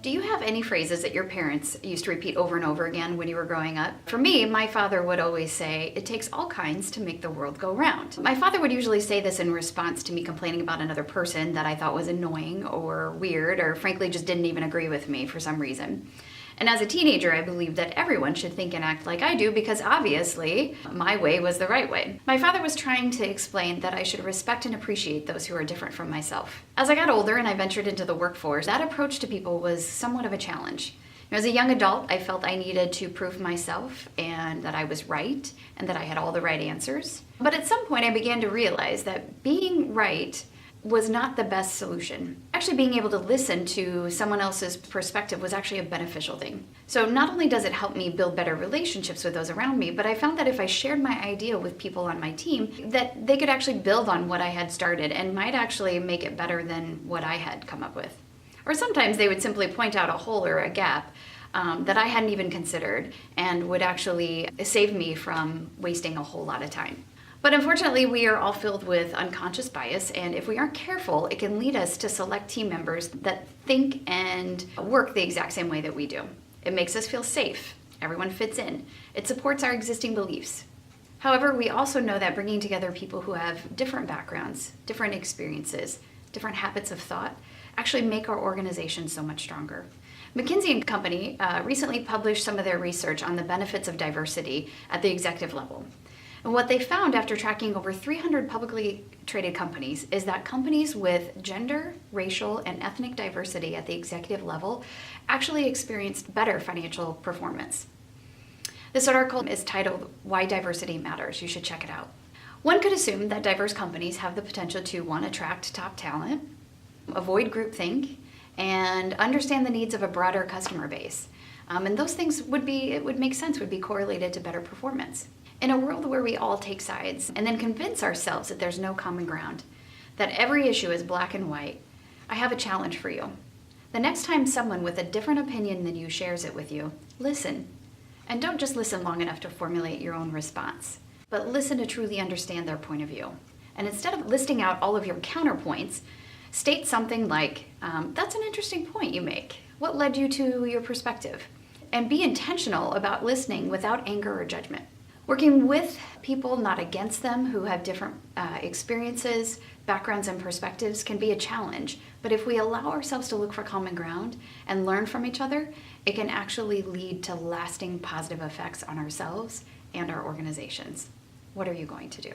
Do you have any phrases that your parents used to repeat over and over again when you were growing up? For me, my father would always say, "It takes all kinds to make the world go round." My father would usually say this in response to me complaining about another person that I thought was annoying or weird or frankly just didn't even agree with me for some reason. And as a teenager, I believed that everyone should think and act like I do because obviously my way was the right way. My father was trying to explain that I should respect and appreciate those who are different from myself. As I got older and I ventured into the workforce, that approach to people was somewhat of a challenge. As a young adult, I felt I needed to prove myself and that I was right and that I had all the right answers. But at some point, I began to realize that being right was not the best solution. Actually, being able to listen to someone else's perspective was actually a beneficial thing. So not only does it help me build better relationships with those around me, but I found that if I shared my idea with people on my team, that they could actually build on what I had started and might actually make it better than what I had come up with. Or sometimes they would simply point out a hole or a gap that I hadn't even considered and would actually save me from wasting a whole lot of time. But unfortunately, we are all filled with unconscious bias, and if we aren't careful, it can lead us to select team members that think and work the exact same way that we do. It makes us feel safe. Everyone fits in. It supports our existing beliefs. However, we also know that bringing together people who have different backgrounds, different experiences, different habits of thought, actually make our organization so much stronger. McKinsey & Company recently published some of their research on the benefits of diversity at the executive level. And what they found after tracking over 300 publicly traded companies is that companies with gender, racial, and ethnic diversity at the executive level actually experienced better financial performance. This article is titled, "Why Diversity Matters." You should check it out. One could assume that diverse companies have the potential to, one, attract top talent, avoid groupthink, and understand the needs of a broader customer base. And those things would make sense, would be correlated to better performance. In a world where we all take sides and then convince ourselves that there's no common ground, that every issue is black and white, I have a challenge for you. The next time someone with a different opinion than you shares it with you, listen. And don't just listen long enough to formulate your own response, but listen to truly understand their point of view. And instead of listing out all of your counterpoints, state something like, "That's an interesting point you make. What led you to your perspective?" And be intentional about listening without anger or judgment. Working with people, not against them, who have different experiences, backgrounds, and perspectives can be a challenge. But if we allow ourselves to look for common ground and learn from each other, it can actually lead to lasting positive effects on ourselves and our organizations. What are you going to do?